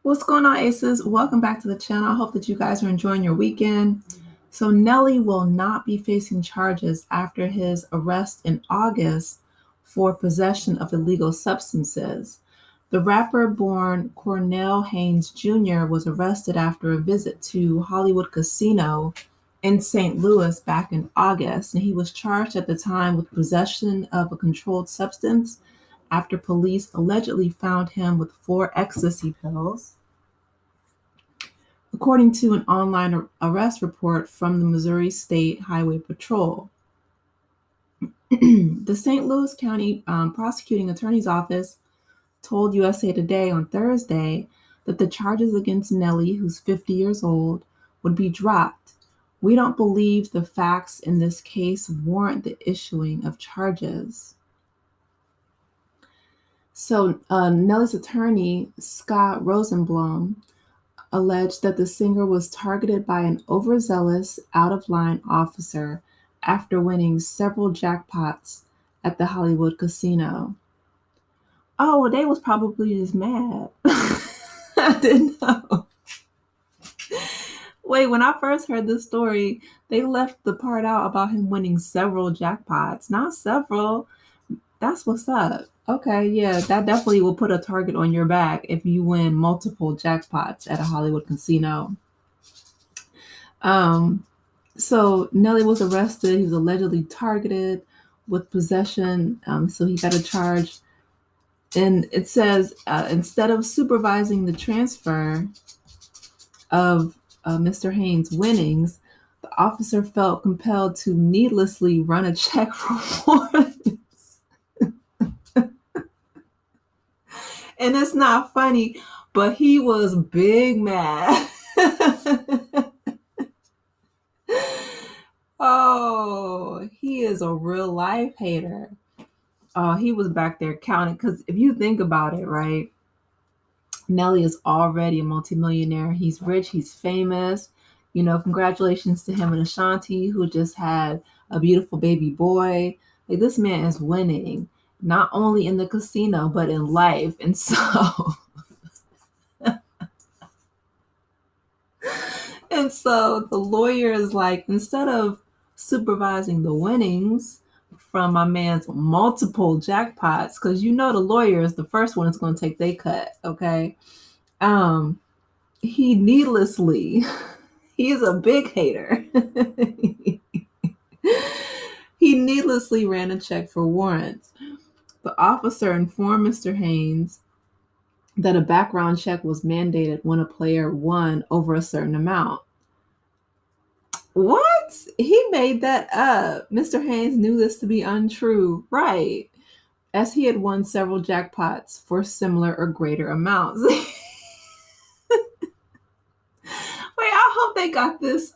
What's going on, Aces? Welcome back to the channel. I hope that you guys are enjoying your weekend. So, Nelly will not be facing charges after his arrest in August for possession of illegal substances. The rapper born Cornell Haynes Jr. was arrested after a visit to Hollywood Casino in St. Louis back in August, and he was charged at the time with possession of a controlled substance after police allegedly found him with 4 ecstasy pills. According to an online arrest report from the Missouri State Highway Patrol. The St. Louis County Prosecuting Attorney's Office told USA Today on Thursday that the charges against Nelly, who's 50 years old, would be dropped. We don't believe the facts in this case warrant the issuing of charges. So Nelly's attorney, Scott Rosenblum, alleged that the singer was targeted by an overzealous, out-of-line officer after winning several jackpots at the Hollywood casino. Oh, well, they was probably just mad. I didn't know. Wait, when I first heard this story, they left the part out about him winning several jackpots. Not several. That's what's up. Okay, yeah, that definitely will put a target on your back if you win multiple jackpots at a Hollywood casino. Um, so Nelly was arrested. He was allegedly targeted with possession. So he got a charge. And it says instead of supervising the transfer of Mr. Haynes' winnings, the officer felt compelled to needlessly run a check for warrants. And it's not funny, but he was big mad. Oh, he is a real life hater. Oh, he was back there counting. Because if you think about it, right, Nelly is already a multimillionaire. He's rich, he's famous. Congratulations to him and Ashanti, who just had a beautiful baby boy. Like, this man is winning, not only in the casino, but in life. And so, and so the lawyer is like, instead of supervising the winnings from my man's multiple jackpots, because the lawyer is the first one that's going to take their cut, okay? He needlessly, he's a big hater. He needlessly ran a check for warrants. The officer informed Mr. Haynes that a background check was mandated when a player won over a certain amount. What? He made that up. Mr. Haynes knew this to be untrue, right? As he had won several jackpots for similar or greater amounts. Wait, I hope they got this,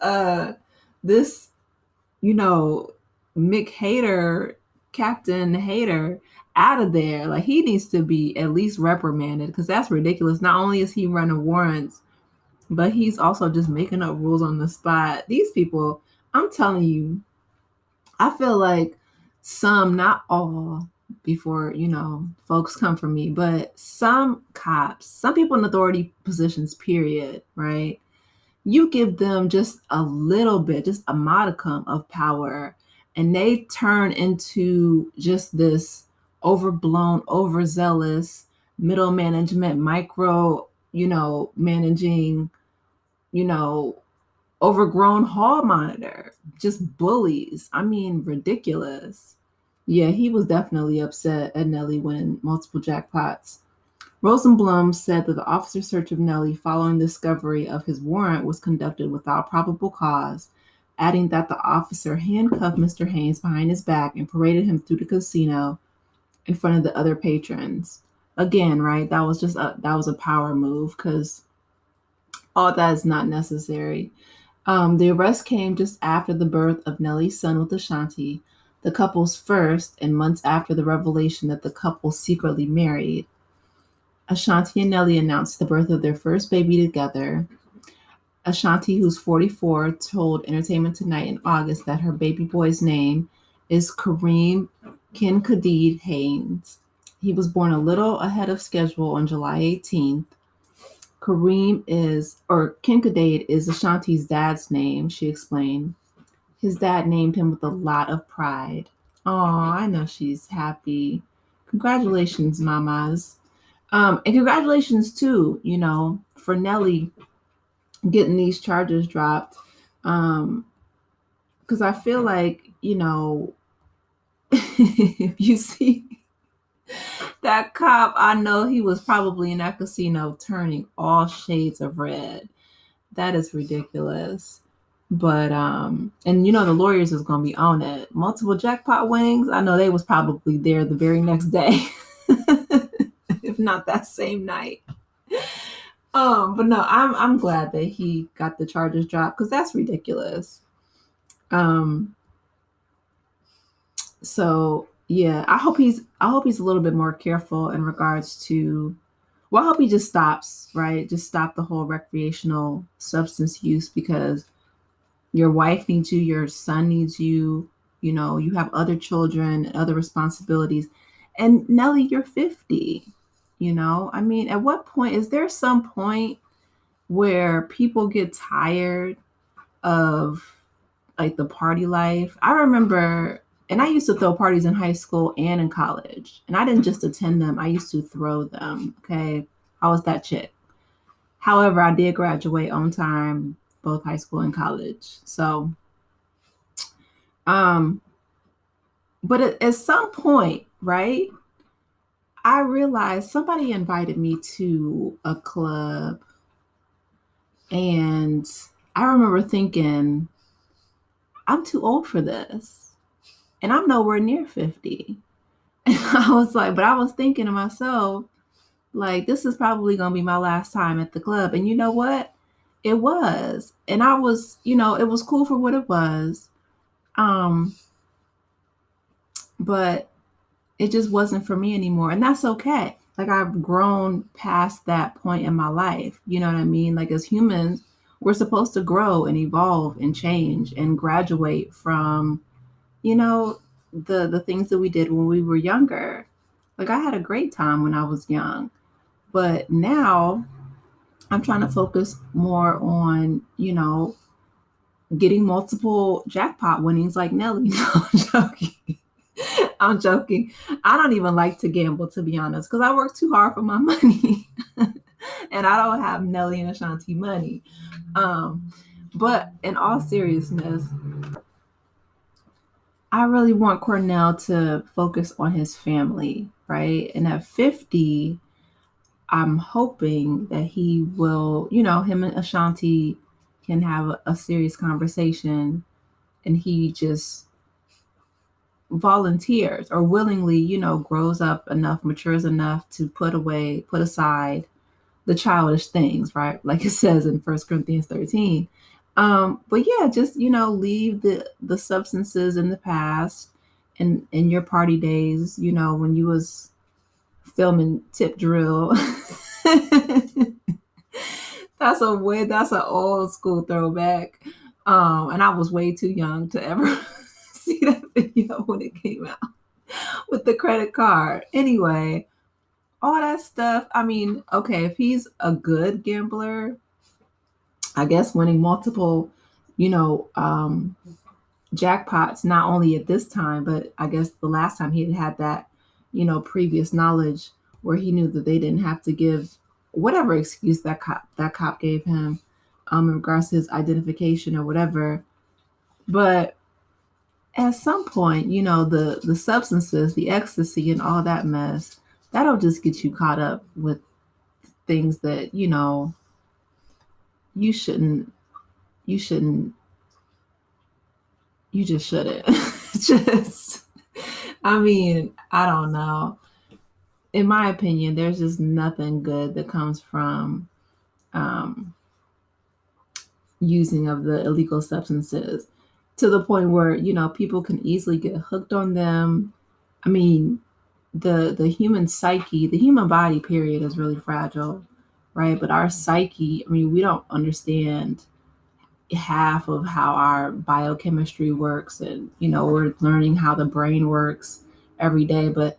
Mick Hater, Captain Hater out of there. Like, he needs to be at least reprimanded because that's ridiculous. Not only is he running warrants, but he's also just making up rules on the spot. These people, I'm telling you, I feel like some, not all, before, folks come for me, but some cops, some people in authority positions, period, right? You give them just a little bit, just a modicum of power, and they turn into just this overblown, overzealous middle management, micro, managing, overgrown hall monitor, just bullies. I mean, ridiculous. Yeah, he was definitely upset at Nelly winning multiple jackpots. Rosenblum said that the officer's search of Nelly following the discovery of his warrant was conducted without probable cause, adding that the officer handcuffed Mr. Haynes behind his back and paraded him through the casino in front of the other patrons. Again, right? That was a power move because all that is not necessary. The arrest came just after the birth of Nelly's son with Ashanti, the couple's first, and months after the revelation that the couple secretly married. Ashanti and Nelly announced the birth of their first baby together. Ashanti, who's 44, told Entertainment Tonight in August that her baby boy's name is Kareem K Haynes. He was born a little ahead of schedule on July 18th. Kareem is, or Kinkadade is Ashanti's dad's name, she explained. His dad named him with a lot of pride. Oh, I know she's happy. Congratulations, mamas. And congratulations too, for Nelly getting these charges dropped. Because I feel like, if you see that cop, I know he was probably in that casino turning all shades of red. That is ridiculous. But and the lawyers is gonna be on it. Multiple jackpot winnings, I know they was probably there the very next day. If not that same night. But no, I'm glad that he got the charges dropped because that's ridiculous. Um, so yeah, I hope he's a little bit more careful in regards to, well, I hope he just stops, right? Just stop the whole recreational substance use because your wife needs you, your son needs you, you have other children and other responsibilities. And Nelly, you're 50. I mean, at what point is there some point where people get tired of like the party life? I remember, and I used to throw parties in high school and in college, and I didn't just attend them, I used to throw them. Okay. I was that chick. However, I did graduate on time, both high school and college. So, um, but at some point, right, I realized somebody invited me to a club, and I remember thinking, I'm too old for this. And I'm nowhere near 50. And I was like, but I was thinking to myself, like, this is probably going to be my last time at the club. And you know what? It was. And I was, it was cool for what it was. Um, but it just wasn't for me anymore. And that's okay. Like, I've grown past that point in my life. You know what I mean? Like, as humans, we're supposed to grow and evolve and change and graduate from, you know, the things that we did when we were younger. Like, I had a great time when I was young, but now I'm trying to focus more on, getting multiple jackpot winnings like Nelly. No, I'm joking. I'm joking. I don't even like to gamble, to be honest, because I work too hard for my money. And I don't have Nelly and Ashanti money. Um, but in all seriousness, I really want Cornell to focus on his family, right? And at 50, I'm hoping that he will, him and Ashanti can have a serious conversation, and he just volunteers or willingly, grows up enough, matures enough to put aside the childish things, right? Like it says in First Corinthians 13. But yeah, just leave the substances in the past and in your party days, when you was filming Tip Drill. That's an old school throwback. And I was way too young to ever see that video when it came out with the credit card. Anyway, all that stuff. I mean, okay, if he's a good gambler, I guess winning multiple, you know, um, jackpots, not only at this time, but I guess the last time he had that, previous knowledge where he knew that they didn't have to give whatever excuse that cop gave him, in regards to his identification or whatever. But at some point, the substances, the ecstasy, and all that mess, that'll just get you caught up with things that you shouldn't you shouldn't you just shouldn't. Just, I mean, I don't know. In my opinion, there's just nothing good that comes from um, using of the illegal substances, to the point where people can easily get hooked on them. I mean, the human psyche, the human body, period, is really fragile, right? But our psyche, I mean, we don't understand half of how our biochemistry works, and we're learning how the brain works every day. But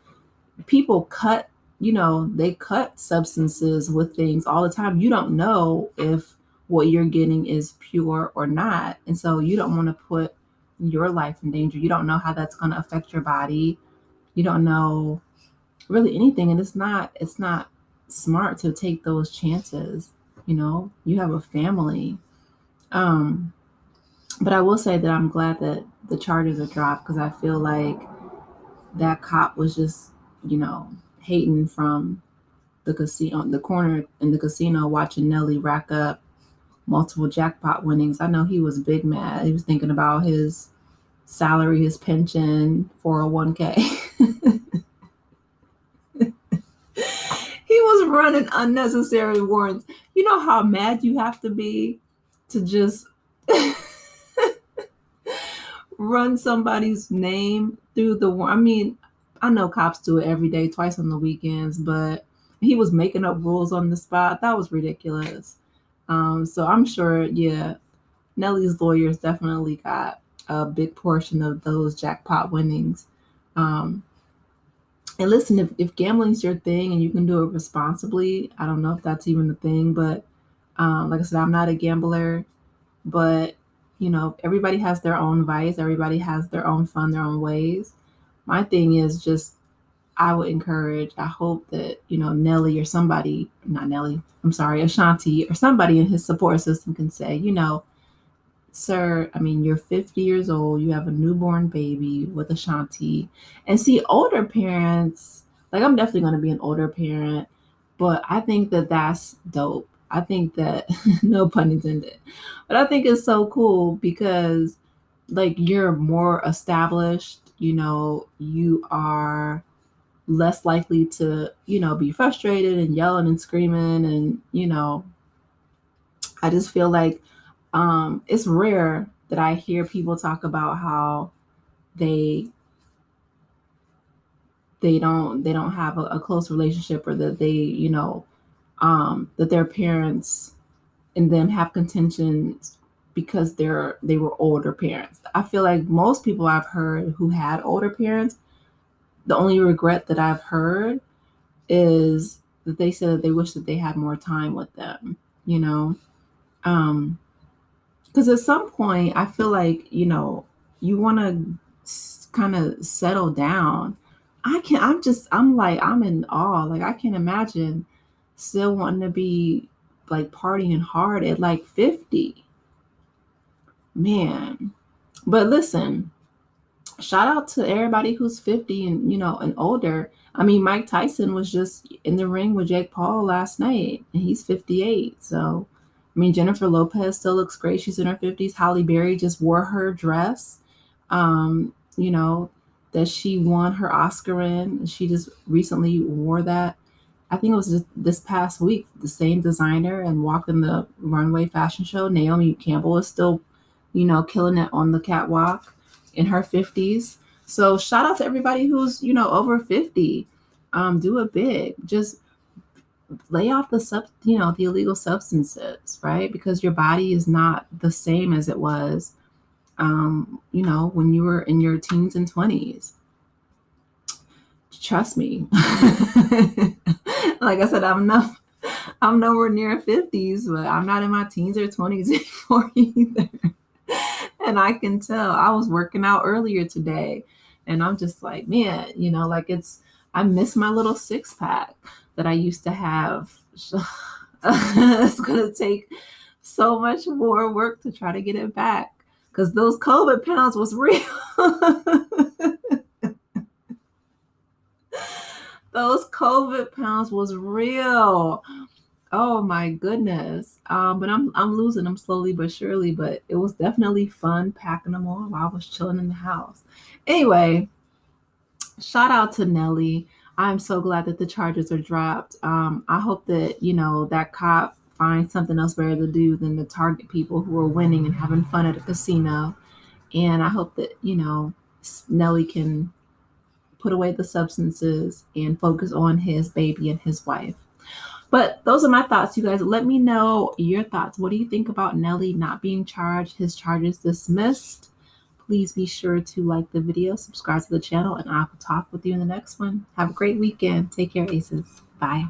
people cut they cut substances with things all the time. You don't know if what you're getting is pure or not. And so you don't want to put your life in danger. You don't know how that's going to affect your body. You don't know really anything. And it's not smart to take those chances. You have a family. Um, but I will say that I'm glad that the charges are dropped because I feel like that cop was just, hating from the casino, the corner in the casino, watching Nelly rack up multiple jackpot winnings. I know he was big mad. He was thinking about his salary, his pension, 401k. He was running unnecessary warrants. You know how mad you have to be to just run somebody's name through the war. I mean, I know cops do it every day, twice on the weekends, but he was making up rules on the spot. That was ridiculous. So I'm sure, yeah, Nelly's lawyers definitely got a big portion of those jackpot winnings. Um, and listen, if gambling's your thing and you can do it responsibly, I don't know if that's even a thing, but like I said, I'm not a gambler, but everybody has their own vice, everybody has their own fun, their own ways. My thing is just I would encourage, I hope that, Nelly or somebody, not Nelly, I'm sorry, Ashanti or somebody in his support system can say, sir, I mean, you're 50 years old, you have a newborn baby with Ashanti. And see, older parents, like I'm definitely going to be an older parent, but I think that that's dope. I think that, no pun intended, but I think it's so cool because, like, you're more established, you are less likely to, be frustrated and yelling and screaming. And, I just feel like it's rare that I hear people talk about how they they don't have a close relationship, or that they that their parents and them have contentions because they were older parents. I feel like most people I've heard who had older parents, the only regret that I've heard is that they said that they wish that they had more time with them, you know um because at some point I feel like you want to kind of settle down. I'm in awe. Like, I can't imagine still wanting to be like partying hard at like 50, man. But listen, shout out to everybody who's 50 and and older. I mean, Mike Tyson was just in the ring with Jake Paul last night, and he's 58. So, I mean, Jennifer Lopez still looks great. She's in her 50s. Halle Berry just wore her dress, um, you know, that she won her Oscar in. She just recently wore that. I think it was just this past week, the same designer, and walked in the runway fashion show. Naomi Campbell is still, killing it on the catwalk in her 50s. So shout out to everybody who's, over 50. Do it big. Just lay off the illegal substances, right? Because your body is not the same as it was, when you were in your teens and 20s. Trust me. Like I said, I'm nowhere near 50s, but I'm not in my teens or 20s anymore either. And I can tell. I was working out earlier today, and I'm just like, man, like I miss my little six pack that I used to have. It's gonna take so much more work to try to get it back because those COVID pounds was real. Those COVID pounds was real. Oh my goodness. But I'm losing them slowly but surely, but it was definitely fun packing them on while I was chilling in the house. Anyway, shout out to Nelly. I'm so glad that the charges are dropped. I hope that, that cop finds something else better to do than to target people who are winning and having fun at a casino. And I hope that, Nelly can put away the substances and focus on his baby and his wife. But those are my thoughts, you guys. Let me know your thoughts. What do you think about Nelly not being charged, his charges dismissed? Please be sure to like the video, subscribe to the channel, and I will talk with you in the next one. Have a great weekend. Take care, Aces. Bye.